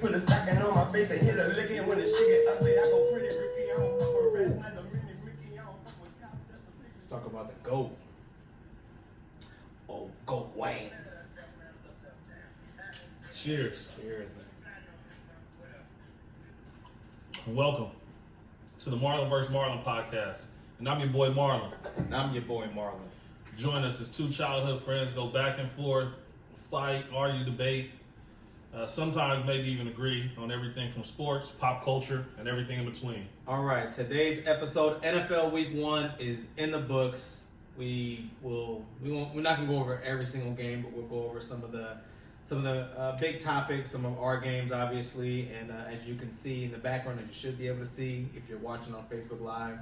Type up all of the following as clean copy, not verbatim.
Put a stocking on my face and hit a licking when the shit get ugly. I go pretty Ricky, I don't fuck with rats, not the mini Ricky, I don't fuck with cops. Let's talk about the GOAT. Oh, GOAT Wayne. Cheers. Cheers, man. Welcome to the Marlon vs. Marlon podcast. And I'm your boy Marlon. And I'm your boy Marlon. Join us as two childhood friends go back and forth, fight, argue, debate, sometimes maybe even agree on everything from sports, pop culture, and everything in between. All right, today's episode, NFL Week 1, is in the books. We're not gonna go over every single game, but we'll go over some of the big topics, some of our games, obviously, and as you can see in the background, as you should be able to see if you're watching on Facebook Live,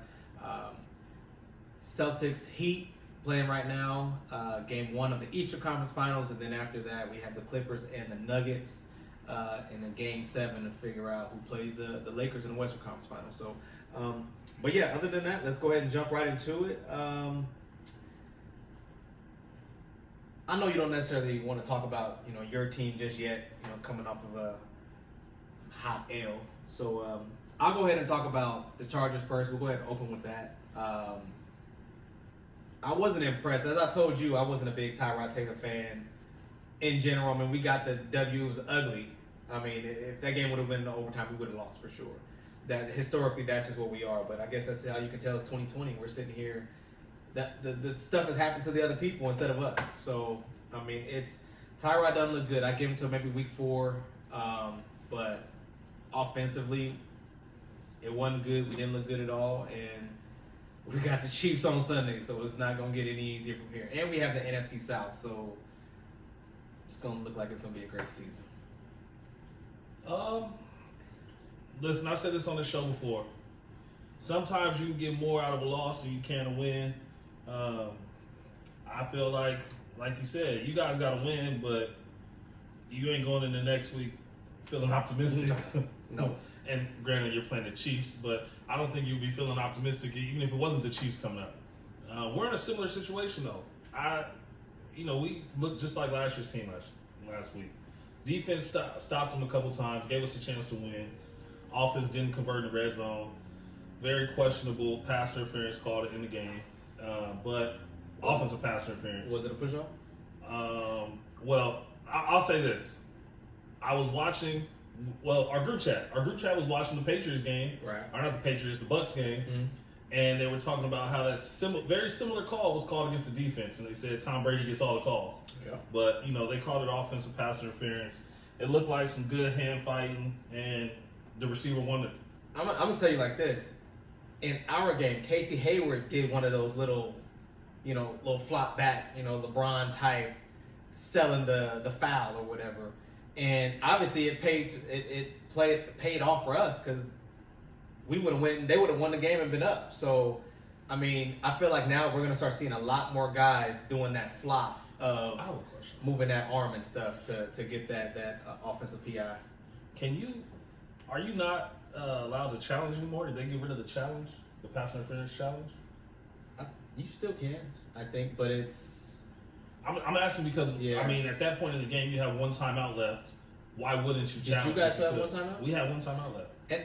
Celtics Heat playing right now, game 1 of the Eastern Conference Finals, and then after that we have the Clippers and the Nuggets, and then game 7 to figure out who plays the Lakers in the Western Conference Finals. So, but yeah, other than that, let's go ahead and jump right into it. I know you don't necessarily want to talk about, your team just yet, coming off of a hot L. So I'll go ahead and talk about the Chargers first. We'll go ahead and open with that. I wasn't impressed. As I told you, I wasn't a big Tyrod Taylor fan in general. I mean, we got the W. It was ugly. I mean, if that game would have been in overtime, we would have lost for sure. That historically, that's just what we are. But I guess that's how you can tell it's 2020. We're sitting here. That the stuff has happened to the other people instead of us. So, I mean, Tyrod doesn't look good. I give him till maybe week 4. But offensively, it wasn't good. We didn't look good at all. And we got the Chiefs on Sunday, so it's not going to get any easier from here. And we have the NFC South, so it's going to look like it's going to be a great season. Listen, I said this on the show before. Sometimes you can get more out of a loss than you can a win. I feel like you said, you guys got to win, but you ain't going into next week feeling optimistic. No. And granted, you're playing the Chiefs, but I don't think you'd be feeling optimistic even if it wasn't the Chiefs coming up. We're in a similar situation, though. We looked just like last year's team last week. Defense stopped them a couple times, gave us a chance to win. Offense didn't convert in the red zone. Very questionable pass interference called in the game, but offensive pass interference. Was it a push-off? Well, I'll say this. I was watching. Well, our group chat was watching the Patriots game, right? Or not the Patriots, the Bucks game, and they were talking about how that very similar call was called against the defense, and they said Tom Brady gets all the calls. Yeah. But they called it offensive pass interference. It looked like some good hand fighting, and the receiver won it. I'm gonna tell you like this: in our game, Casey Hayward did one of those little flop back, LeBron type, selling the foul or whatever. And obviously, it paid off for us because we would have went. They would have won the game and been up. So, I mean, I feel like now we're gonna start seeing a lot more guys doing that flop of moving that arm and stuff to get that offensive PI. Are you not allowed to challenge anymore? Did they get rid of the challenge, the pass interference challenge? You still can, I think, but it's. I'm asking because, I mean, at that point in the game, you have one timeout left. Why wouldn't you challenge? Did you guys have one timeout? We had one timeout left. And,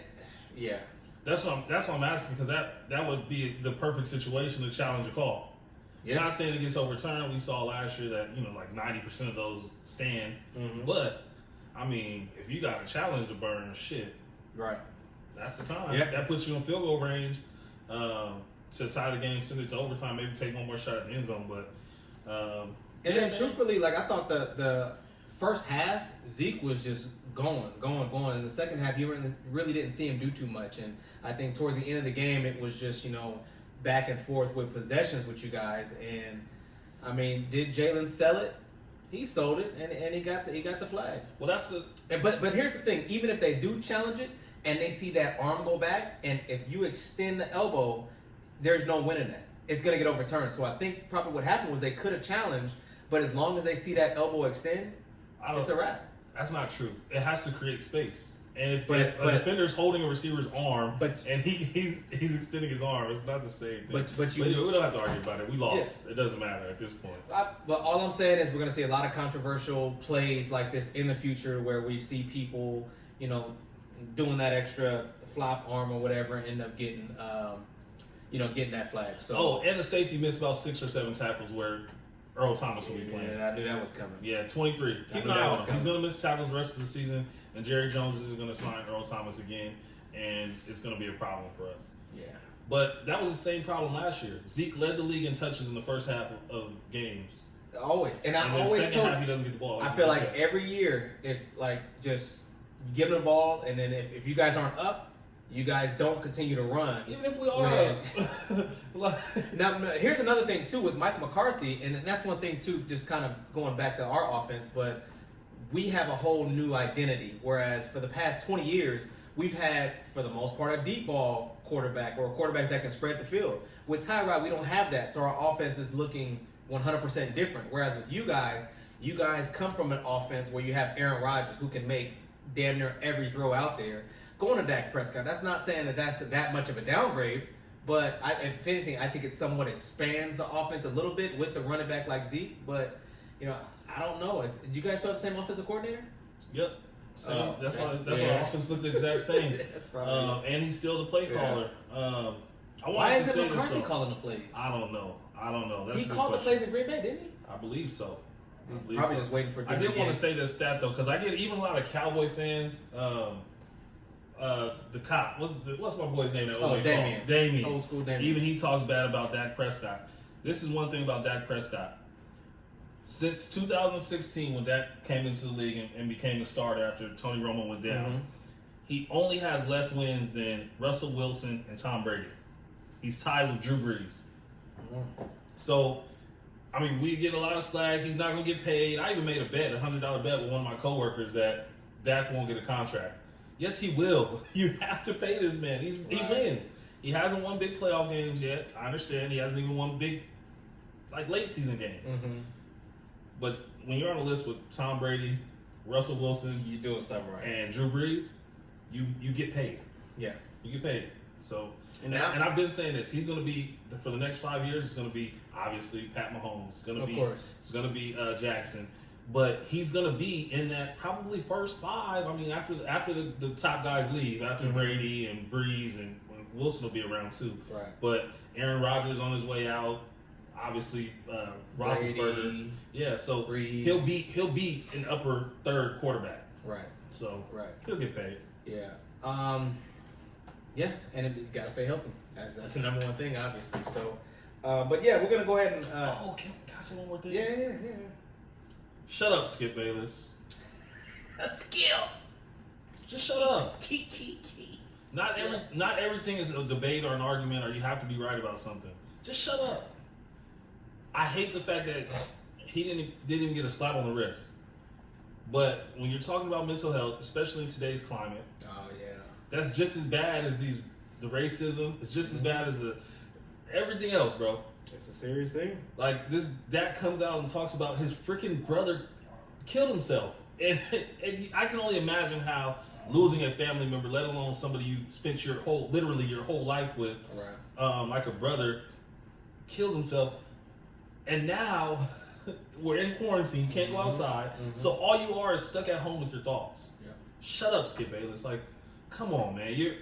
yeah. That's what I'm asking, because that would be the perfect situation to challenge a call. Yeah. Not saying it gets overturned. We saw last year that, like 90% of those stand. Mm-hmm. But, I mean, if you got a challenge to burn, shit. Right. That's the time. Yeah. That puts you in field goal range to tie the game, send it to overtime, maybe take one more shot at the end zone. But, and then truthfully, like I thought the first half, Zeke was just going. In the second half, you really didn't see him do too much. And I think towards the end of the game, it was just, back and forth with possessions with you guys. And, I mean, did Jalen sell it? He sold it, and he got the flag. Well, that's But here's the thing. Even if they do challenge it and they see that arm go back, and if you extend the elbow, there's no winning that. It's going to get overturned. So I think probably what happened was they could have challenged, but as long as they see that elbow extend, it's a wrap. That's not true. It has to create space. And if a defender's holding a receiver's arm and he's extending his arm, it's not the same thing. But we don't have to argue about it. We lost. Yeah. It doesn't matter at this point. But all I'm saying is we're going to see a lot of controversial plays like this in the future where we see people, doing that extra flop arm or whatever, and end up getting getting that flag. So and the safety missed about 6 or 7 tackles where Earl Thomas will be playing. Yeah, I knew that was coming. Yeah, 23. Keep an eye on him. He's going to miss tackles the rest of the season, and Jerry Jones is going to sign Earl Thomas again, and it's going to be a problem for us. Yeah. But that was the same problem last year. Zeke led the league in touches in the first half of games. Always. And I in the always second half, he doesn't get the ball. I feel like every year it's like just give him the ball, and then if you guys aren't up, you guys don't continue to run. Even if we are Now, here's another thing, too, with Mike McCarthy, and that's one thing, too, just kind of going back to our offense, but we have a whole new identity, whereas for the past 20 years, we've had, for the most part, a deep ball quarterback or a quarterback that can spread the field. With Tyrod, we don't have that, so our offense is looking 100% different, whereas with you guys come from an offense where you have Aaron Rodgers who can make damn near every throw out there. Going to Dak Prescott, that's not saying that that's that much of a downgrade, but if anything, I think it somewhat expands the offense a little bit with the running back like Zeke. But I don't know. Do you guys still have the same offensive coordinator? Yep. Same. That's why our offense looked the exact same. And he's still the play caller. Why is it McCarthy calling the plays? I don't know. That's he called the plays in Green Bay, didn't he? I believe so. Probably just waiting for. I did want to say this stat though, because I get even a lot of Cowboy fans. The cop, what's my boy's name? Damien. Old school Damien. Even he talks bad about Dak Prescott. This is one thing about Dak Prescott. Since 2016, when Dak came into the league and became a starter after Tony Romo went down, he only has less wins than Russell Wilson and Tom Brady. He's tied with Drew Brees. So, I mean, we get a lot of slack. He's not going to get paid. I even made a bet, $100 bet with one of my coworkers that Dak won't get a contract. Yes, he will. You have to pay this man. He wins. He hasn't won big playoff games yet. I understand. He hasn't even won big, late season games. But when you're on a list with Tom Brady, Russell Wilson, you're doing something right, and Drew Brees, you get paid. Yeah, you get paid. So, and I've been saying this. He's going to be for the next 5 years. It's going to be obviously Pat Mahomes. It's going to be Jackson. But he's going to be in that probably first 5. I mean, after the top guys leave, after Brady and Breeze and Wilson will be around too. Right. But Aaron Rodgers on his way out. Obviously, Roethlisberger. Yeah, so Breeze. he'll be an upper third quarterback. Right. So he'll get paid. Yeah. Yeah, and he's got to stay healthy. That's the number one thing, obviously. So, but yeah, we're gonna go ahead and. Can I say one more thing? Yeah. Shut up, Skip Bayless. Gil. Just shut up. Key. Not everything is a debate or an argument, or you have to be right about something. Just shut up. I hate the fact that he didn't even get a slap on the wrist. But when you're talking about mental health, especially in today's climate, that's just as bad as the racism. It's just as bad as everything else, bro. It's a serious thing. Like, this Dak comes out and talks about his freaking brother killed himself. And I can only imagine how losing a family member, let alone somebody you spent literally your whole life with, like a brother, kills himself. And now we're in quarantine, can't go outside. So all you are is stuck at home with your thoughts. Yeah. Shut up, Skip Bayless. Like, come on, man.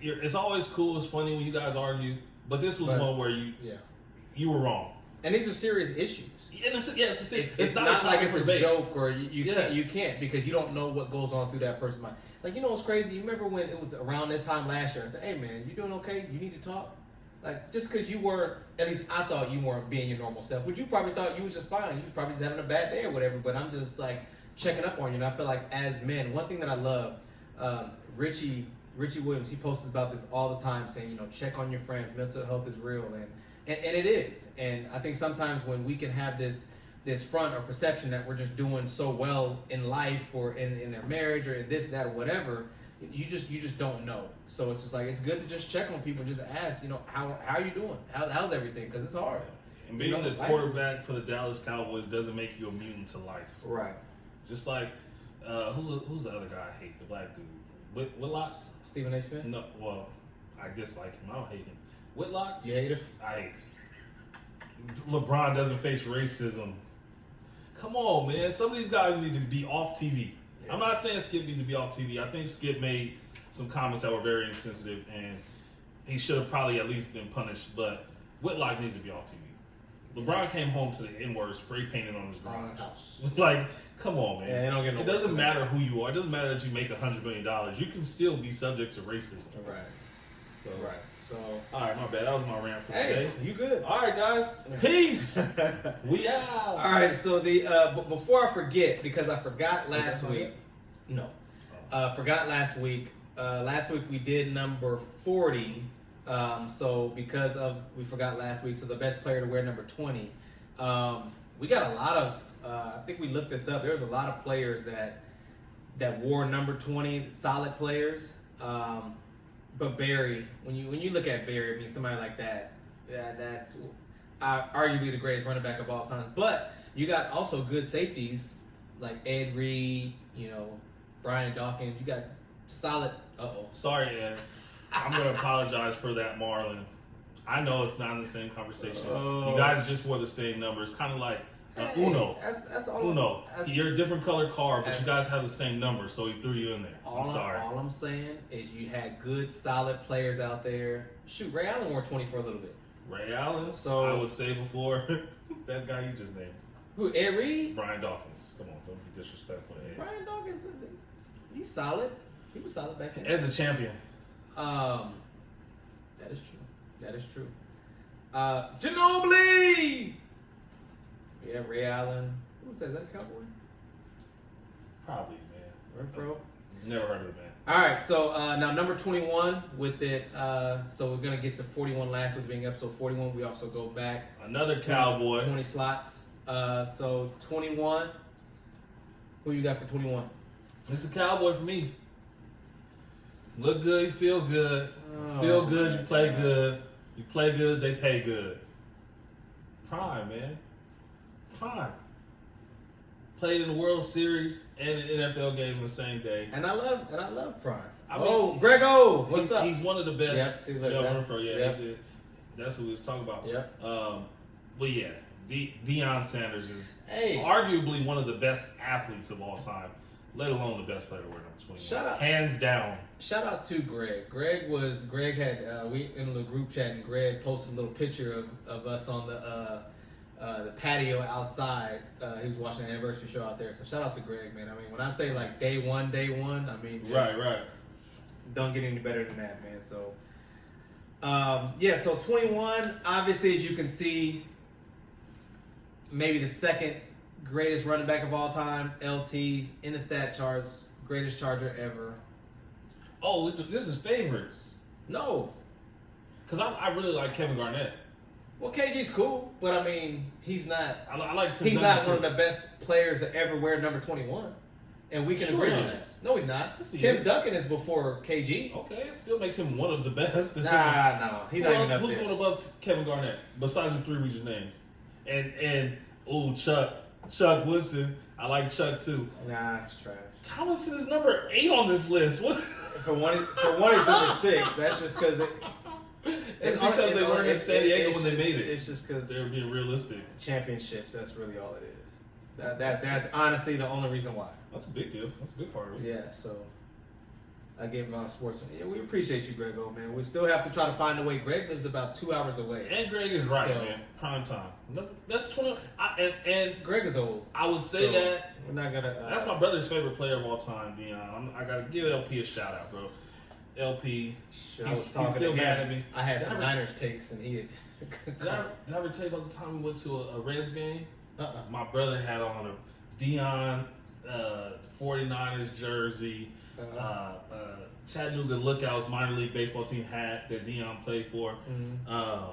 It's always cool, it's funny when you guys argue, but this was one where you were wrong. And these are serious issues. It's not like it's a joke or you can't because you don't know what goes on through that person's mind. Like, what's crazy? You remember when it was around this time last year and said, "Hey man, you doing okay? You need to talk." Like, just because you weren't, at least I thought you weren't being your normal self, which you probably thought you was just fine. You was probably just having a bad day or whatever. But I'm just like checking up on you, and I feel like as men, one thing that I love, Richie Williams, he posts about this all the time, saying, check on your friends. Mental health is real, and it is. And I think sometimes when we can have this front or perception that we're just doing so well in life or in their marriage or in this, that, or whatever, you just don't know. So it's just like, it's good to just check on people and just ask, how are you doing? How's everything? Because it's hard. And being the quarterback for the Dallas Cowboys doesn't make you immune to life. Right. Just like, who's the other guy I hate? The black dude. Whitlock? Stephen A. Smith? No, well, I dislike him. I don't hate him. Whitlock? You hate him? I hate him. LeBron doesn't face racism. Come on, man. Some of these guys need to be off TV. I'm not saying Skip needs to be off TV. I think Skip made some comments that were very insensitive, and he should have probably at least been punished. But Whitlock needs to be off TV. LeBron came home to the N-word spray painted on his garage. Like, come on, man. Yeah, don't get no it doesn't matter who you are. It doesn't matter that you make $100 million. You can still be subject to racism. Right. So, So, all right, my bad. That was my rant for hey, today. you good? All right, guys. Peace. We out. All right. So but before I forget, because I forgot last week. No, forgot last week. Last week we did number 40. So because we forgot last week, so the best player to wear number 20. We got a lot of. I think we looked this up. There was a lot of players that wore number 20. Solid players. But Barry, when you look at Barry, I mean somebody like that, that's arguably the greatest running back of all time. But you got also good safeties like Ed Reed, Brian Dawkins. You got solid. Sorry, Ed. I'm going to apologize for that, Marlon. I know it's not in the same conversation. You guys just wore the same numbers, kind of like Uno. That's all. Uno. You're a different color card, but you guys have the same number, so he threw you in there. I'm sorry. All I'm saying is you had good, solid players out there. Shoot, Ray Allen wore 20 for a little bit. Ray Allen? So I would say before that guy you just named. Who, Ed Reed? Brian Dawkins. Come on, don't be disrespectful to Ed. Brian Dawkins, he's solid. He was solid back then. Ed's a champion. That is true. Ginobili! Yeah, Ray Allen. Who was that? Is that a Cowboy? Probably, man. Renfro? Never heard of it, man. All right, so now number 21 with it. So we're going to get to 41 last week being episode 41. We also go back. Another Cowboy. 20 slots. So 21. Who you got for 21? It's a Cowboy for me. Look good, you feel good. Feel good, you play good. You play good, they pay good. Prime, man. Prime. Played in the World Series and an NFL game the same day. And I love Prime. I mean, Grego, what's up? He's one of the best. Yep, see, look, he did. That's who we was talking about. Yep. But yeah, Deion Sanders is Hey. arguably one of the best athletes of all time, let alone the best player to wear number 21. Shout out. Hands down. Shout out to Greg. Greg had we in a little group chat, and Greg posted a little picture of us on the patio outside. He was watching the anniversary show out there. So shout out to Greg, man. I mean, when I say like day one, I mean just Right. don't get any better than that, man. So so 21, obviously, as you can see, maybe the second greatest running back of all time, LT, in the stat charts, greatest Charger ever. Oh, this is favorites. No. Because I really like Kevin Garnett. Well, KG's cool, but I mean, he's not. I like Tim He's Duncan not one of too. the best players to ever wear number 21, and we can Sure agree he on that. is. No, he's not. Yes, he Tim is. Duncan is before KG. Okay, it still makes him one of the best. No, he's Who not else, even up who's there. going above Kevin Garnett besides the three we just named? And Chuck Woodson. I like Chuck too. Nah, it's trash. Thomason is number 8 on this list. What? For one, he's number 6. That's just because It's because they weren't in San Diego when they made it. It's just because They were being realistic. championships. That's really all it is. That's honestly the only reason why. That's a big deal. That's a big part of it. Yeah, so I gave my sports. Yeah, we appreciate you, Grego, man. We still have to try to find a way. Greg lives about 2 hours away. And Greg is right, So- man. Prime time. No, that's 20. And Greg is old. I would say So, that we're not gonna. that's my brother's favorite player of all time, Deion. I gotta give LP a shout out, bro. LP. I He's was talking still to mad him. at me. I had Did some I- Niners takes, and he had. Did I ever tell you about the time we went to a Reds game? Uh-uh. My brother had on a Deion 49ers jersey, Chattanooga Lookouts minor league baseball team hat that Deion played for. Mhm.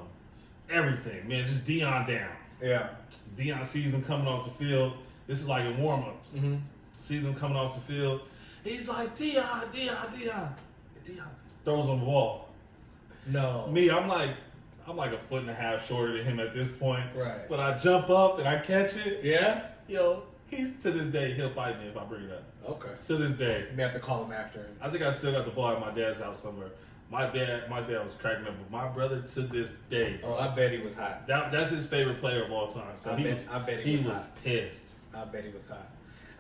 Everything, man, just Deion down. Yeah. Deion season coming off the field. This is like in warm-ups. Mm-hmm. Season coming off the field. He's like, Deion. Deion throws on the ball. No. Me, I'm like a foot and a half shorter than him at this point. Right. But I jump up and I catch it. Yeah. Yo, he's to this day, he'll fight me if I bring it up. Okay. To this day. You may have to call him after. I think I still got the ball at my dad's house somewhere. My dad was cracking up, but my brother to this day, Oh, I bet he was hot. that's his favorite player of all time. So I bet he was was hot. pissed. I bet he was hot.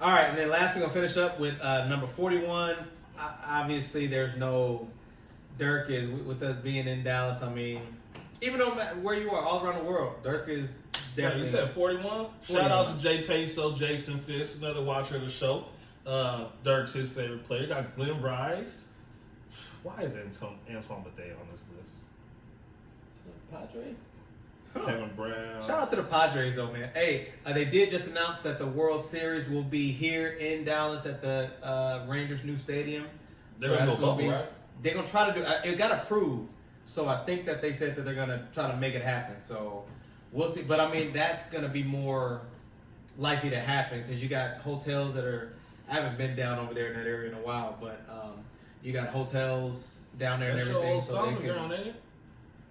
All right, and then last we're gonna finish up with number 41. Obviously, there's no Dirk is with us being in Dallas. I mean, even no matter where you are, all around the world, Dirk is definitely. You said 41? Shout out to Jay Peso, Jason Fisk, another watcher of the show. Dirk's his favorite player. Got Glenn Rice. Why is Antoine Bethea on this list? Padre. Kevin Brown. Shout out to the Padres, though, man. Hey, they did just announce that the World Series will be here in Dallas at the Rangers' new stadium. They're gonna go bubble, right? They're gonna try to do. It got approved, so I think that they said that they're gonna try to make it happen. So we'll see. But I mean, that's gonna be more likely to happen because you got hotels that are. I haven't been down over there in that area in a while, but you got hotels down there and everything. So they can. Ain't it?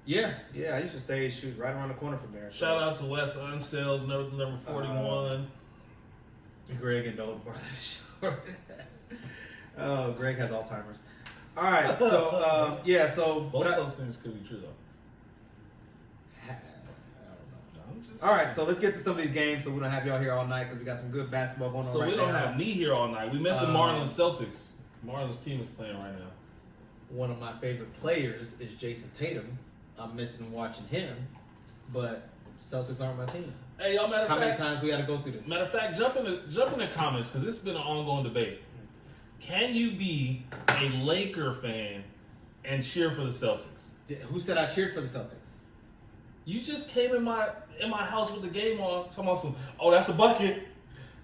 Yeah. I used to stay right around the corner from there. So. Shout out to Wes Unsales, number 41. Greg and Nolan Short. Oh, Greg has Alzheimer's. All right, so so both those things could be true though. I don't know. All right, so let's get to some of these games so we don't have y'all here all night because we got some good basketball going on. So we don't have me here all night. We missing Marlon Celtics. Marlon's team is playing right now. One of my favorite players is Jason Tatum. I'm missing watching him, but Celtics aren't my team. Hey, y'all, How many times we got to go through this? Matter of fact, jump in the comments because this has been an ongoing debate. Can you be a Laker fan and cheer for the Celtics? Who said I cheered for the Celtics? You just came in my house with the game on, talking about some. Oh, that's a bucket.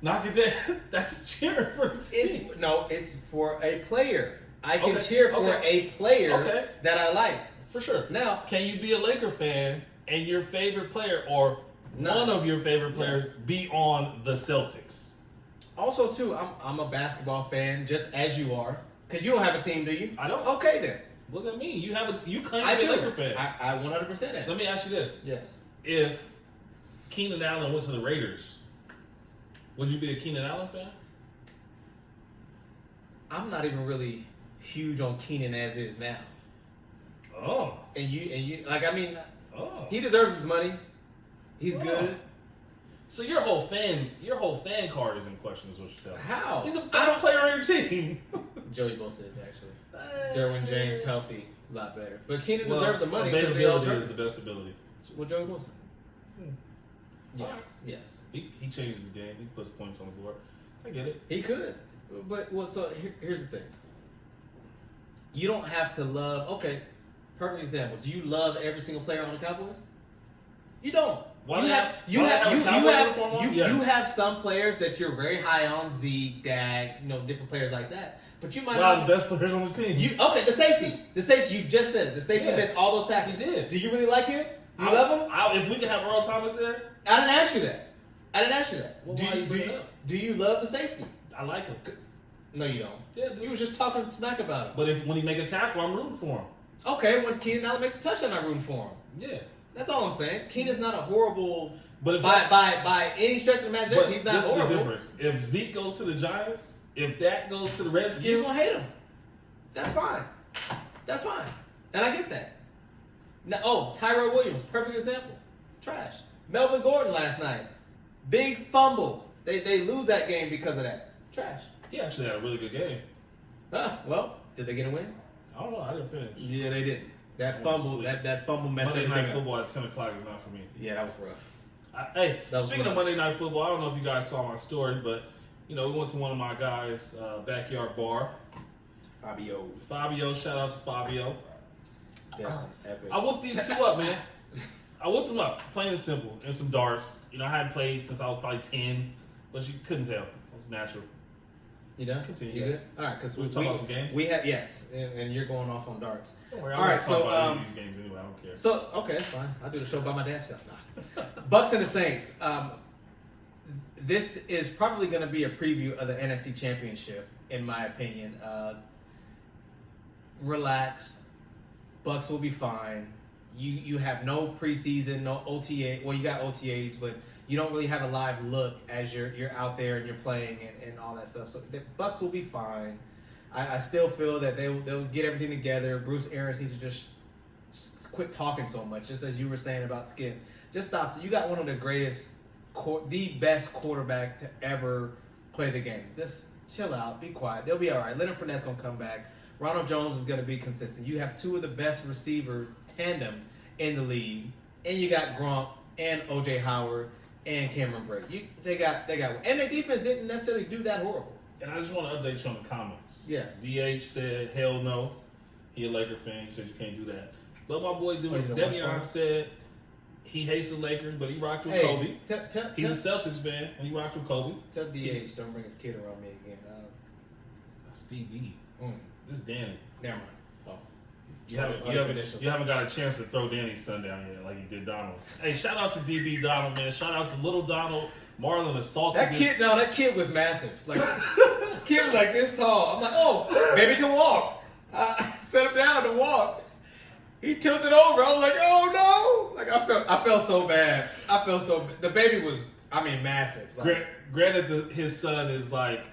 Knock it down. That's cheering for the team. It's for a player. I can cheer for a player that I like. For sure. Now, can you be a Laker fan and your favorite player or one of your favorite players be on the Celtics? Also, too, I'm a basketball fan, just as you are, because you don't have a team, do you? I don't. Okay, then. What does that mean? You claim to be a Laker fan. I 100% am. Let me ask you this. Yes. If Keenan Allen went to the Raiders, would you be a Keenan Allen fan? I'm not even really huge on Keenan as is now. Oh. And you he deserves his money. He's good. So your whole fan card is in question, is what you're telling me. How? He's the best player on your team. Joey Bosa is actually. Derwin James healthy, a lot better. But Keenan deserves the money because availability is the best ability. With Joey Bosa. Yes. He changes the game. He puts points on the board. I get it. He could. But here's the thing. You don't have to love. Okay, perfect example. Do you love every single player on the Cowboys? You don't. You have some players that you're very high on, Zeke, Dak, different players like that. But you might not the best players on the team. The safety. You just said it. The safety missed all those tackles. He did. Do you really like him? Do you love him? If we could have Earl Thomas there, I didn't ask you that. Well, do you love the safety? I like him. No, you don't. Yeah, dude. You was just talking smack about him. But when he make a tackle, I'm rooting for him. Okay, when Keenan Allen makes a touchdown, I'm rooting for him. Yeah. That's all I'm saying. Keenan's not a horrible, but by any stretch of imagination, he's not horrible. This is the difference. If Zeke goes to the Giants, if Dak goes to the Redskins, you're gonna hate him. That's fine. And I get that. Now, Tyrell Williams, perfect example. Trash. Melvin Gordon last night, big fumble. They lose that game because of that. Trash. He actually had a really good game. Well, did they get a win? I don't know. I didn't finish. Yeah, they didn't. That fumble messed Monday everything Night up. Football at 10 o'clock is not for me. Yeah, that was rough. Speaking of Monday Night Football, I don't know if you guys saw my story, but we went to one of my guys' backyard bar. Fabio, shout out to Fabio. Epic. I whooped these two up, man. I whooped them up, plain and simple, and some darts. I hadn't played since I was probably 10, but you couldn't tell. It was natural. You done? Continue. You good? All right, because we talking about some games. We have and you're going off on darts. Don't worry, all right, so these games anyway. I don't care. So okay, that's fine. I'll do the show by my damn self now. Bucks and the Saints. This is probably going to be a preview of the NFC Championship, in my opinion. Relax. Bucks will be fine. You have no preseason, no OTA. Well, you got OTAs, but you don't really have a live look as you're out there and you're playing and all that stuff. So the Bucks will be fine. I still feel that they'll get everything together. Bruce Arians needs to just quit talking so much, just as you were saying about Skip. Just stop. So you got one of the greatest, the best quarterback to ever play the game. Just chill out, be quiet. They'll be all right. Leonard Fournette's gonna come back. Ronald Jones is gonna be consistent. You have two of the best receiver tandem in the league, and you got Gronk and OJ Howard and Cameron Brake. They got, and their defense didn't necessarily do that horrible. And I just want to update you on the comments. Yeah. DH said, hell no. He a Laker fan. He said you can't do that. But my boy you know Devion said he hates the Lakers, but he rocked with Hey, Kobe. He's a Celtics fan, and he rocked with Kobe. Tell DH don't bring his kid around me again. That's DB. Mm. This is Danny. Never mind. Oh. You haven't got a chance to throw Danny's son down yet like you did Donald's. Hey, shout out to DB Donald, man. Shout out to little Donald. Marlon assaulted that kid was massive. Like, kid was like this tall. I'm like, oh, baby can walk. I set him down to walk. He tilted over. I was like, oh no! Like I felt so bad. The baby was, massive. Like, Granted, his son is like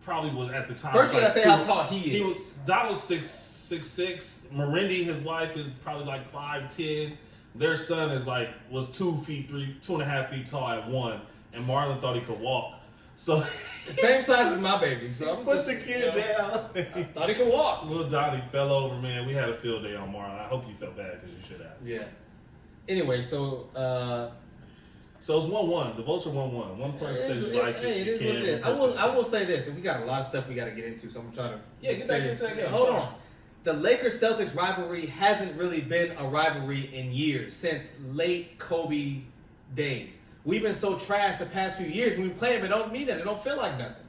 probably was at the time. First, you like gotta say how tall he is. Donald's 6'6". Marindy, his wife, is probably like 5'10". Their son was 2.5 feet tall at 1, and Marlon thought he could walk. So the same size as my baby. So I'm put the kid down. I thought he could walk. Little Donnie fell over, man. We had a field day on Marlon. I hope you felt bad because you should have. Yeah. Anyway, so it's 1-1. The votes are 1-1. One person says you like it. It is what it is. I will say this, and we got a lot of stuff we got to get into, so I'm gonna try to get back in a second. Hold on. The Lakers-Celtics rivalry hasn't really been a rivalry in years, since late Kobe days. We've been so trash the past few years. When we play them, it don't mean that. It don't feel like nothing.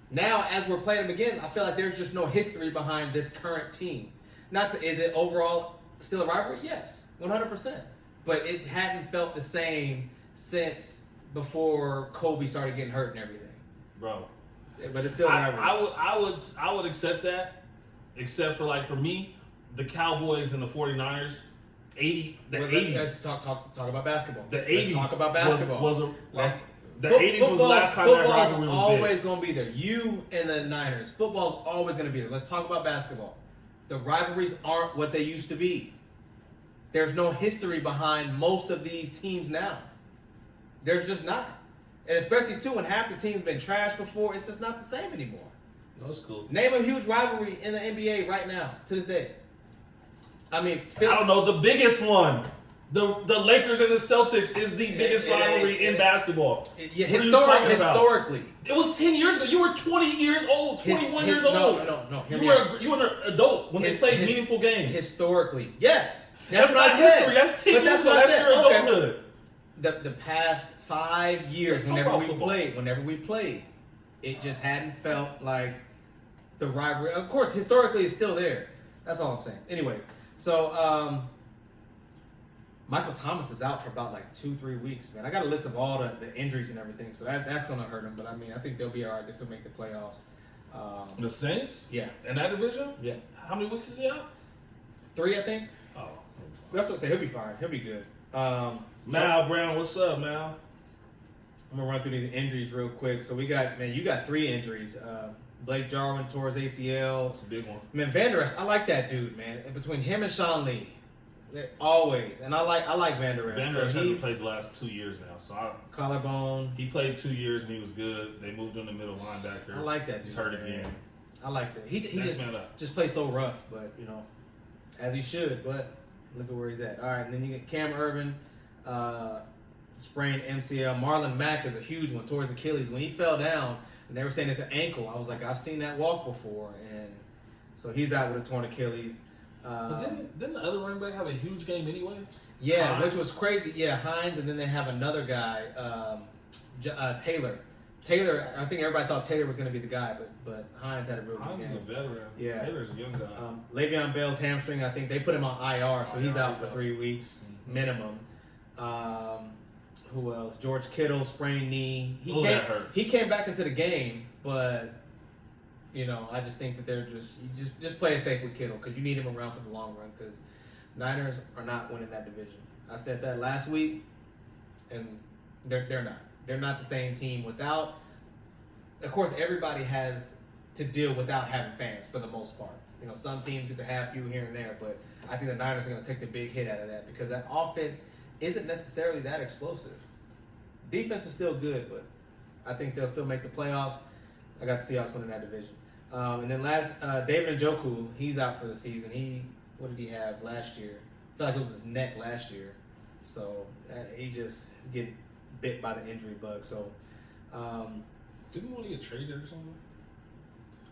Now, as we're playing them again, I feel like there's just no history behind this current team. Is it overall still a rivalry? Yes, 100%. But it hadn't felt the same since before Kobe started getting hurt and everything. Bro. But it's still a rivalry. I would accept that. Except for, for me, the Cowboys and the 49ers, 80s. Let's talk about basketball. The 80s. Talk about basketball. The 80s was the last time that rivalry was always big. going to be there. You and the Niners. Football's always going to be there. Let's talk about basketball. The rivalries aren't what they used to be. There's no history behind most of these teams now. There's just not. And especially, too, when half the team's been trashed before, it's just not the same anymore. No, it's cool. Name a huge rivalry in the NBA right now, to this day. I don't know. The biggest one. The Lakers and the Celtics is the biggest rivalry in basketball. Historically. It was 10 years ago. You were 20 years old, 21 years old. No. You were an adult when they played meaningful games. Historically. Yes. That's not history. That's 10 years ago. That's your adulthood. The past 5 years, whenever we played, it just hadn't felt like the rivalry. Of course, historically, it's still there. That's all I'm saying. Anyways, so Michael Thomas is out for about 2-3 weeks, man. I got a list of all the injuries and everything, so that's going to hurt him. But, I think they'll be all right. They still make the playoffs. The Saints? Yeah. In that division? Yeah. How many weeks is he out? 3, I think. Oh. That's what I say. He'll be fine. He'll be good. Mal Brown, what's up, Mal? I'm going to run through these injuries real quick. So you got 3 injuries. Blake Jarwin tore his ACL. That's a big one. Man, Van Der Esch, I like that dude, man. And between him and Sean Lee, always. And I like Van Der Esch. Van Der Esch hasn't played the last 2 years now. Collarbone. He played 2 years and he was good. They moved him to middle linebacker. I like that dude. He's hurt again. I like that. He just plays so rough, but, as he should. But look at where he's at. All right, and then you get Cam Irvin, sprained MCL. Marlon Mack is a huge one, tore his Achilles. When he fell down, and they were saying it's an ankle, I was like, I've seen that walk before. And so he's out with a torn Achilles. But didn't the other running back have a huge game anyway? Yeah, Hines. Which was crazy. Yeah, Hines, and then they have another guy, Taylor. Taylor, I think everybody thought Taylor was going to be the guy, but Hines had a real good game. Hines is a veteran. Yeah. Taylor's a young guy. Le'Veon Bell's hamstring, I think they put him on IR, so he's out for 3 weeks minimum. Who else? George Kittle, sprained knee. That hurts. He came back into the game, but I just think that they're just play it safe with Kittle because you need him around for the long run because Niners are not winning that division. I said that last week, and they're not. They're not the same team without. Of course, everybody has to deal without having fans for the most part. Some teams get to have few here and there, but I think the Niners are going to take the big hit out of that because that offense isn't necessarily that explosive. Defense is still good, but I think they'll still make the playoffs. I got the Seahawks winning that division. And then David Njoku, he's out for the season. What did he have last year? I feel like it was his neck last year. So he just get bit by the injury bug. So didn't he want to get traded or something?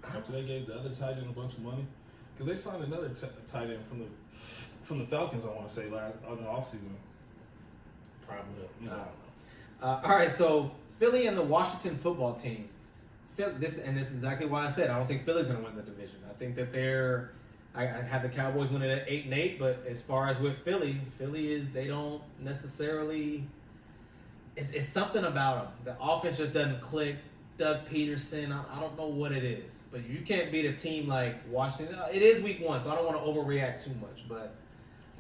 After they gave the other tight end a bunch of money, because they signed another tight end from the Falcons. I want to say on the offseason. Probably. I don't know. All right, so Philly and the Washington football team. This is exactly why I said I don't think Philly's going to win the division. I think that I have the Cowboys winning at 8-8, but as far as with Philly they don't necessarily. It's something about them. The offense just doesn't click. Doug Peterson, I don't know what it is, but you can't beat a team like Washington. It is week 1, so I don't want to overreact too much, but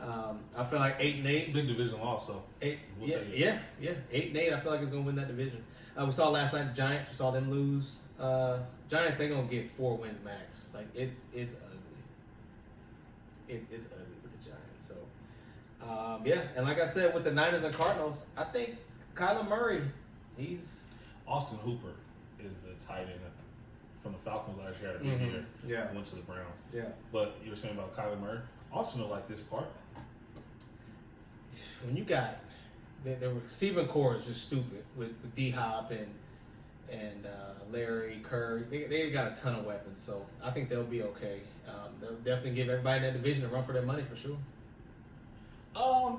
I feel like 8-8. It's a big division loss, so take it. Yeah. 8-8. I feel like it's gonna win that division. We saw last night the Giants. We saw them lose. Giants, they're gonna get 4 wins max. Like it's ugly. It's ugly with the Giants. So and like I said with the Niners and Cardinals, I think Kyler Murray, Austin Hooper is the tight end from the Falcons last year. Had a big year. Yeah, Went to the Browns. Yeah, but you were saying about Kyler Murray. Austin don't like this part. When you got the receiving core is just stupid with D Hop and Larry Kerr. They got a ton of weapons, so I think they'll be okay. They'll definitely give everybody in that division a run for their money for sure. I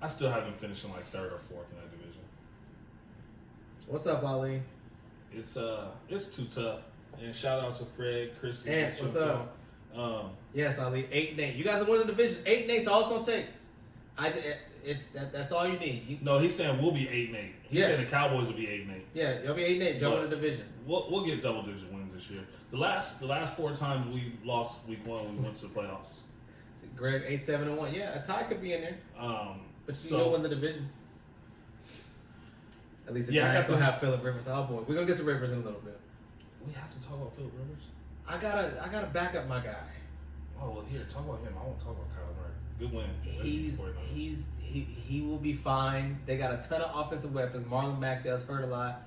still have them finishing like 3rd or 4th in that division. What's up, Ali? It's too tough. And shout out to Fred, Chris, and what's up? Yes, Ali, 8-8. You guys are winning the division. 8-8 is all it's gonna take. That's all you need. No, he's saying we'll be 8-8. He's saying the Cowboys will be 8-8. Yeah, you'll be 8-8. Jump in the division. We'll get double-digit wins this year. The last 4 times we lost week 1, we went to the playoffs. Greg 8-7-1. Yeah, a tie could be in there. But you don't win the division. At least the Giants don't have Phillip Rivers. Oh boy, we're gonna get to Rivers in a little bit. We have to talk about Phillip Rivers. I gotta back up my guy. Oh well, here, talk about him. I won't talk about Kyler Murray. Good win. He will be fine. They got a ton of offensive weapons. Marlon Mack does hurt a lot,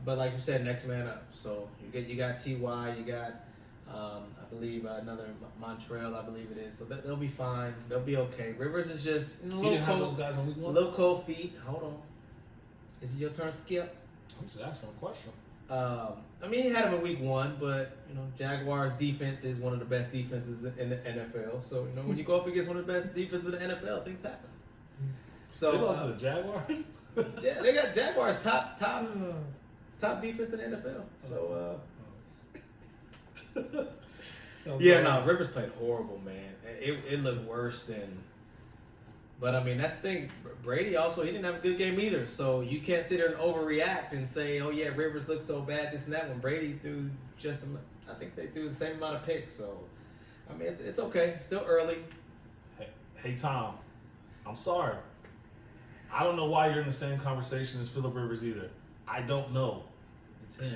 but like you said, next man up. So you got Ty, you got I believe another Montreal, I believe it is. So they'll be fine. They'll be okay. Rivers is just a little cold. Those guys on week 1. Little cold feet. Hold on. Is it your turn, Skip? I'm just asking a question. I mean, he had him in week 1, but Jaguars defense is one of the best defenses in the NFL. So when you go up against one of the best defenses in the NFL, things happen. So they lost to the Jaguars. Yeah, they got Jaguars top defense in the NFL. So Rivers played horrible, man. It looked worse than. But I mean, that's the thing. Brady also, he didn't have a good game either. So you can't sit there and overreact and say, "Oh yeah, Rivers looks so bad, this and that." When Brady threw I think they threw the same amount of picks. So I mean, it's okay. Still early. Hey Tom, I'm sorry. I don't know why you're in the same conversation as Phillip Rivers either. I don't know. It's him.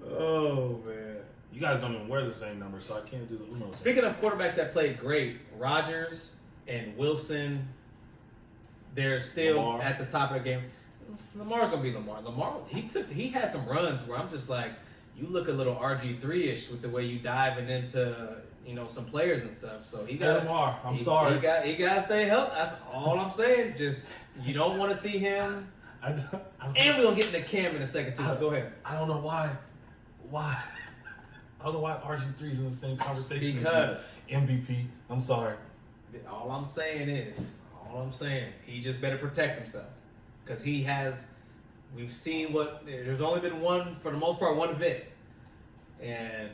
Oh man. You guys don't even wear the same number, so I can't do the Uno. Speaking of quarterbacks that played great, Rodgers and Wilson, they're still Lamar at the top of the game. Lamar's gonna be Lamar. He had some runs where I'm just like, you look a little RG3-ish with the way you diving into some players and stuff. So he got Lamar. I'm sorry. He got to stay healthy. That's all I'm saying. Just you don't want to see him. And we're gonna get into Cam in a second too. Go ahead. I don't know why. I don't know why RG3's in the same conversation because as you. MVP. I'm sorry. All I'm saying, he just better protect himself. Because we've seen there's only been one event. And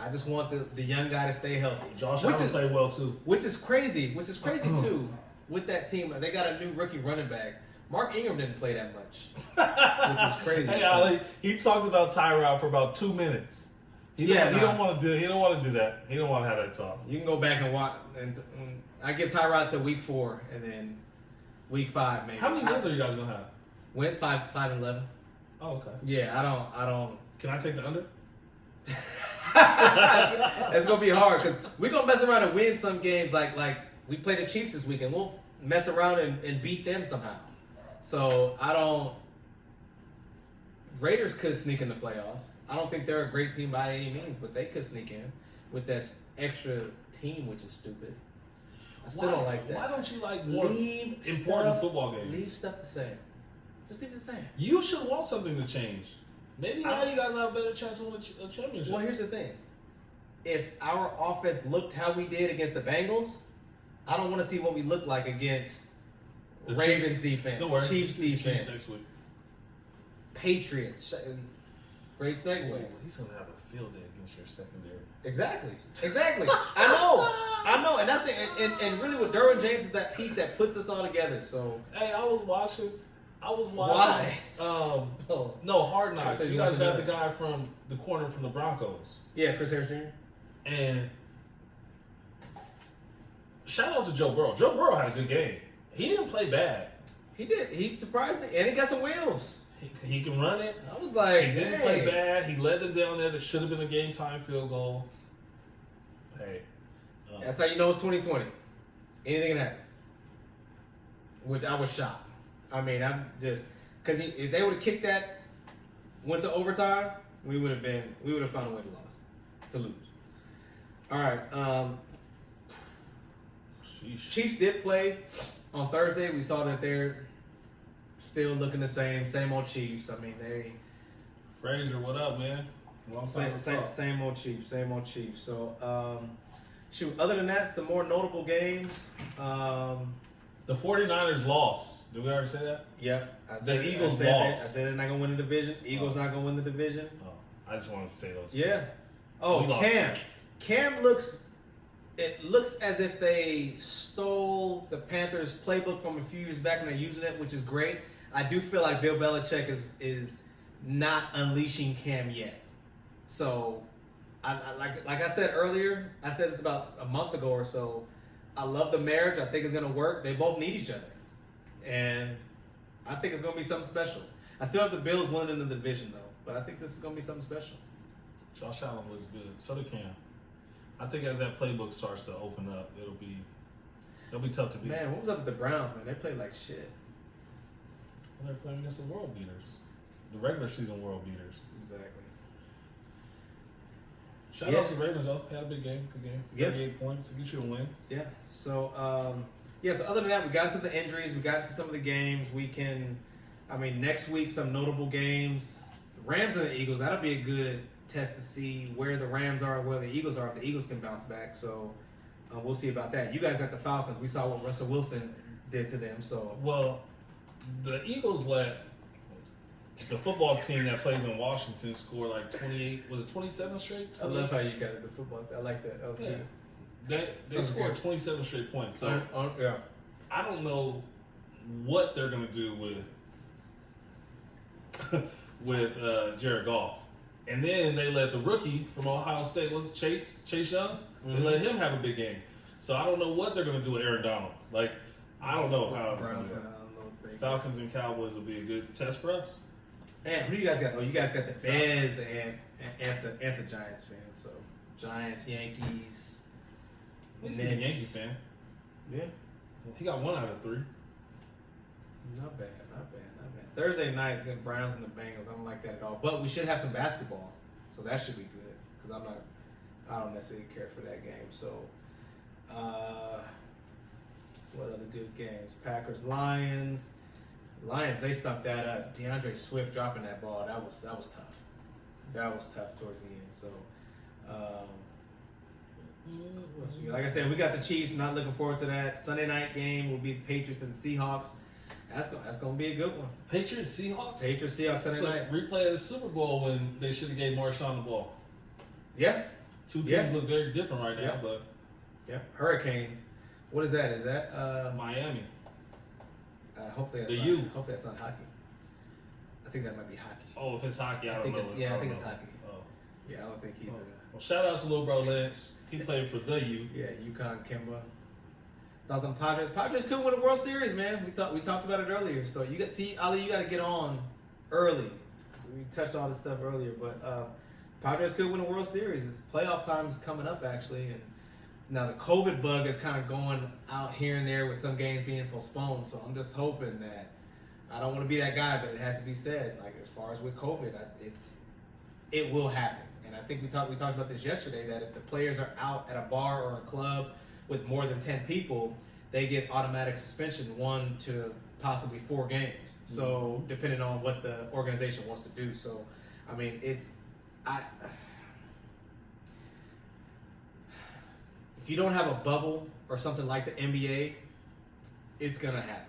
I just want the young guy to stay healthy. Josh Allen played well too. Which is crazy too. With that team, they got a new rookie running back. Mark Ingram didn't play that much, which was crazy. Hey, Ali, he talked about Tyrod for about 2 minutes. He don't want to do that. He don't want to have that talk. You can go back and watch. And I give Tyrod to week 4, and then week 5 maybe. How many wins are you guys gonna have? Wins 5-11. Oh, okay. Yeah, I don't. Can I take the under? That's gonna be hard because we're gonna mess around and win some games. Like we play the Chiefs this week, and we'll mess around and beat them somehow. So I don't. Raiders could sneak in the playoffs. I don't think they're a great team by any means, but they could sneak in with that extra team, which is stupid. I still don't like that. Why don't you like more important football games? Leave stuff the same. Just leave it the same. You should want something to change. Maybe now you guys have a better chance of winning a championship. Well, here's the thing. If our offense looked how we did against the Bengals, I don't want to see what we look like against The Ravens defense, Chiefs defense, Chiefs next week. Patriots. Great segue. Ooh, he's gonna have a field day against your secondary. Exactly. I know, and that's the and really what Derwin James is that piece that puts us all together. So hey, I was watching. Why? No, Hard Knocks. You guys got the guy from the corner from the Broncos. Yeah, Chris Harris Jr. And shout out to Joe Burrow. Joe Burrow had a good game. He didn't play bad. He did. He surprised me, and he got some wheels. He can run it. I was like, he didn't play bad. He led them down there. That should have been a game time field goal. Hey, that's how you know it's 2020. Anything can happen. Which I was shocked. I mean, I'm just because if they would have kicked that, went to overtime, we would have found a way to lose. All right. Chiefs did play on Thursday. We saw that they're still looking the same old Chiefs. I mean, Frazier, what up, man? Same old Chiefs. So, other than that, some more notable games. The 49ers lost. Did we already say that? Yep. The Eagles lost. I said they're not going to win the division. Eagles not going to win the division. Oh, I just wanted to say those two. Yeah. Oh, Cam looks... It looks as if they stole the Panthers playbook from a few years back and they're using it, which is great. I do feel like Bill Belichick is not unleashing Cam yet. So, like I said earlier, I said this about a month ago or so, I love the marriage. I think it's going to work. They both need each other. And I think it's going to be something special. I still have the Bills winning in the division, though. But I think this is going to be something special. Josh Allen looks good. So do Cam. I think as that playbook starts to open up, it'll be tough to beat. Man, what was up with the Browns, man? They played like shit. Well, they're playing against the world beaters. The regular season world beaters. Exactly. Shout out to Ravens, though. Had a big game. Good game. 38 points. Get you a win. Yeah. So, so other than that, we got into the injuries. We got into some of the games. Next week, some notable games. The Rams and the Eagles. That'll be a good test to see where the Rams are and where the Eagles are, if the Eagles can bounce back. So, we'll see about that. You guys got the Falcons. We saw what Russell Wilson did to them. So, well, the Eagles let the football team that plays in Washington score like 28. Was it 27 straight? 28? I love how you got it. The football. I like that. That was good. They scored 27 straight points. So yeah. I don't know what they're gonna do with Jared Goff. And then they let the rookie from Ohio State, was it Chase Young? Mm-hmm. They let him have a big game. So I don't know what they're going to do with Aaron Donald. Like, I don't know how it's going to go. Falcons and Cowboys will be a good test for us. And who do you guys got? Oh, you guys got the Bears and a Giants fan. So, Giants, Yankees. He's a Yankee fan. Yeah. He got 1 out of 3. Not bad. Thursday night is going to Browns and the Bengals. I don't like that at all. But we should have some basketball, so that should be good. Because I don't necessarily care for that game. So, what other good games? Packers, Lions. Lions, they stumped that up. DeAndre Swift dropping that ball. That was tough. That was tough towards the end. So, like I said, we got the Chiefs. Not looking forward to that. Sunday night game will be the Patriots and the Seahawks. That's gonna be a good one. Patriots Seahawks Sunday night. Replay of the Super Bowl when they should have gave Marshawn the ball. Yeah. Two teams look very different right now, but Hurricanes. What is that? Is that Miami? Hopefully that's not hockey. I think that might be hockey. Oh, if it's hockey, I don't know. I think it's hockey. Oh. Yeah, I don't think he's Well, shout out to little bro Lance. He played for the U. Yeah, UConn Kimba. Thoughts on Padres? Padres could win a World Series, man. We talked about it earlier. So Ali, you got to get on early. We touched all this stuff earlier, but Padres could win a World Series. It's playoff time is coming up actually, and now the COVID bug is kind of going out here and there with some games being postponed. So I'm just hoping that I don't want to be that guy, but it has to be said. Like as far as with COVID, it will happen. And I think we talked about this yesterday, that if the players are out at a bar or a club with more than 10 people, they get automatic suspension 1 to possibly 4 games. So depending on what the organization wants to do. So I mean, if you don't have a bubble or something like the NBA, it's gonna happen.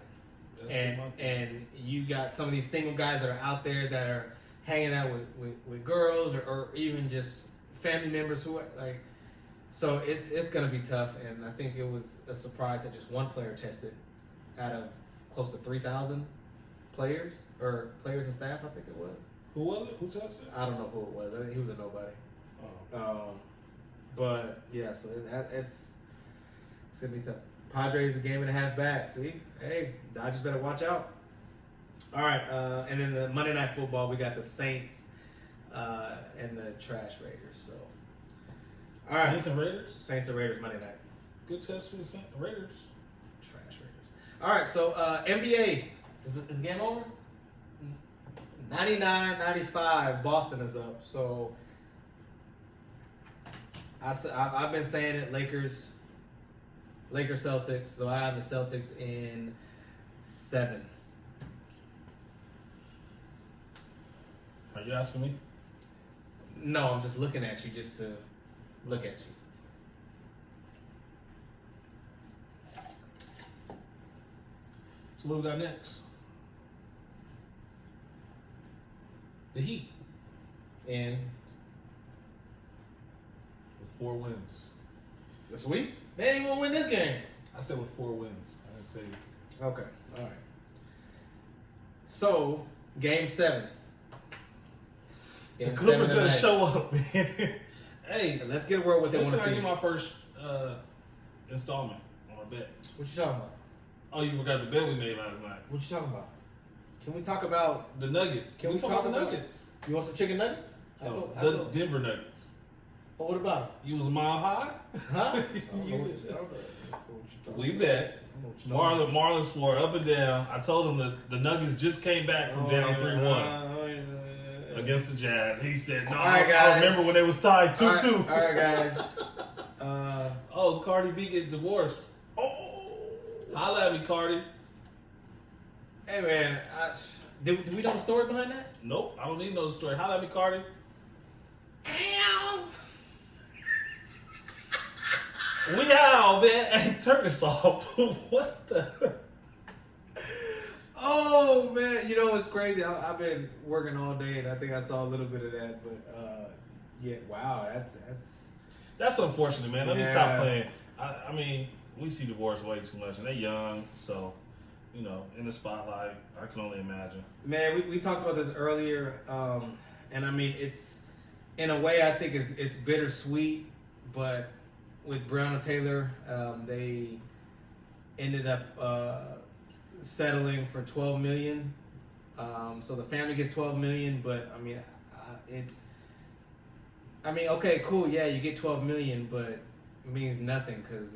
And you got some of these single guys that are out there that are hanging out with girls or even just family members who like. So it's gonna be tough, and I think it was a surprise that just one player tested out of close to 3,000 players and staff. I think it was. Who was it? Who tested? I don't know who it was. I think he was a nobody. Oh. But yeah, so it's gonna be tough. Padres a game and a half back. See, hey, Dodgers better watch out. All right, and then the Monday Night Football, we got the Saints and the Trash Raiders. So, all right, Saints and Raiders. Saints and Raiders Monday night. Good test for the Raiders. Trash Raiders. All right, so NBA is the game over? 99-95, Boston is up. So I've been saying it, Lakers Celtics. So I have the Celtics in 7. Are you asking me? No, I'm just looking at you just to look at you. So what we got next? The Heat. And With 4 wins. the sweep? They ain't gonna win this game. I said with 4 wins. I didn't say. Okay, all right. So, game 7. The Game Clippers 7 better tonight. show up, man. Hey, Let's get a word what they when want can to I see. get my first installment on a bet? What you talking about? Oh, you forgot the bet we made last night. What you talking about? Can we talk about? The Nuggets. Can we talk talk about the about- Nuggets? You want some chicken nuggets? No, I the go. Denver Nuggets. Oh, what about You was a mile high. Huh? We bet. Marlon swore up and down. I told him that the Nuggets just came back from down 3-1 against the Jazz. He said, "No, All right, I guys. remember when they was tied 2-2." All right, guys. Oh, Cardi B get divorced. Oh, holla at me, Cardi. Hey, man. Do we know the story behind that? Nope, I don't need no story. Holla at me, Cardi. We out, man. Hey, turn this off. What the? Oh man, you know what's crazy? I've been working all day, and I think I saw a little bit of that. But yeah, wow, That's unfortunate, man. Let me Yeah. stop playing. I mean, we see divorce way too much, and they're young, so in the spotlight. I can only imagine. man. We talked about this earlier, and I mean, it's in a way I think it's bittersweet, but with Brown and Taylor, they ended up settling for $12 million. So the family gets $12 million, but I mean, okay, cool, yeah, you get $12 million, but it means nothing because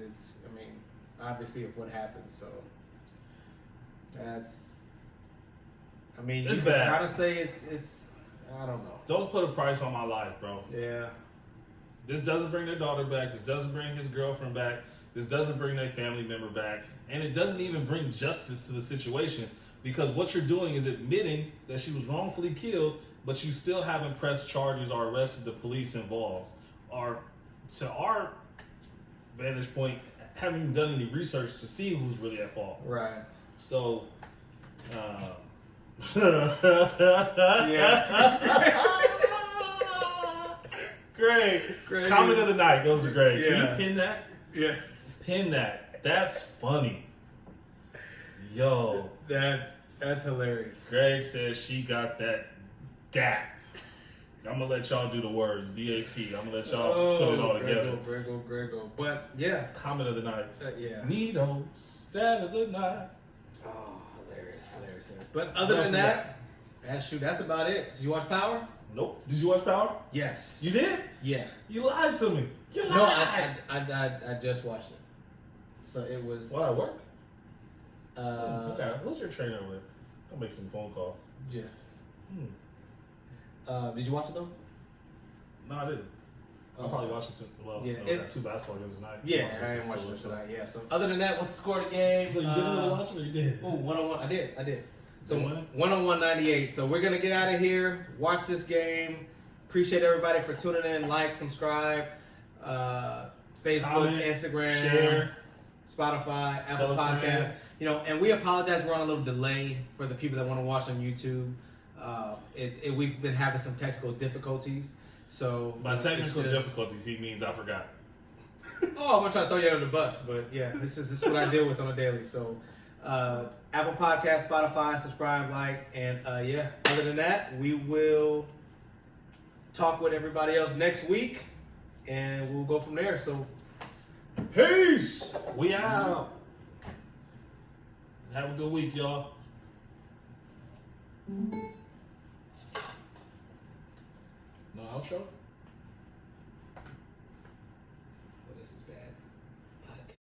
obviously of what happened. So you It's can bad. kind of say it's I don't know. Don't put a price on my life, bro. Yeah. This doesn't bring their daughter back. This doesn't bring his girlfriend back. This doesn't bring their family member back. And it doesn't even bring justice to the situation, because what you're doing is admitting that she was wrongfully killed, but you still haven't pressed charges or arrested the police involved. Or, to our vantage point, haven't even done any research to see who's really at fault. Right. So, Greg. Comment of the night goes to Greg. Can Yeah. you pin that? Yes. Pin that. That's funny. Yo, That's hilarious. Greg says she got that DAP. I'm gonna let y'all do the words. DAP. I'm gonna let y'all put it all together. Grego. But yeah. Comment of the night. Yeah. Needle. Stat of the night. Oh, hilarious. But other than that, that's about it. Did you watch Power? Nope. Did you watch Power? Yes. You did? Yeah. You lied to me. You lied. No, I just watched it. So it was. What, at work? Uh, Okay. Who's your trainer with? I'll make some phone call. Yeah. Did you watch it though? No, I didn't. I'll probably watch it too. Well, yeah, no, it's 2 basketball games tonight. Yeah, I didn't watch it tonight. Yeah. So other than that, what's the score of the game? So you didn't really watch it, or you did? Oh, 101. I did. So They won? 101-98. So we're gonna get out of here. Watch this game. Appreciate everybody for tuning in. Like, subscribe. Facebook, Comment, Instagram, share, Spotify, Apple tell a Podcasts. friend. And we apologize. We're on a little delay for the people that want to watch on YouTube. We've been having some technical difficulties. So By it's technical just- difficulties, he means I forgot. Oh, I'm gonna try to throw you under the bus, but yeah, this is what I deal with on a daily. So, Apple Podcast, Spotify, subscribe, like, and yeah. Other than that, we will talk with everybody else next week, and we'll go from there. So, peace. We out. Have a good week, y'all. No outro. Well, this is bad.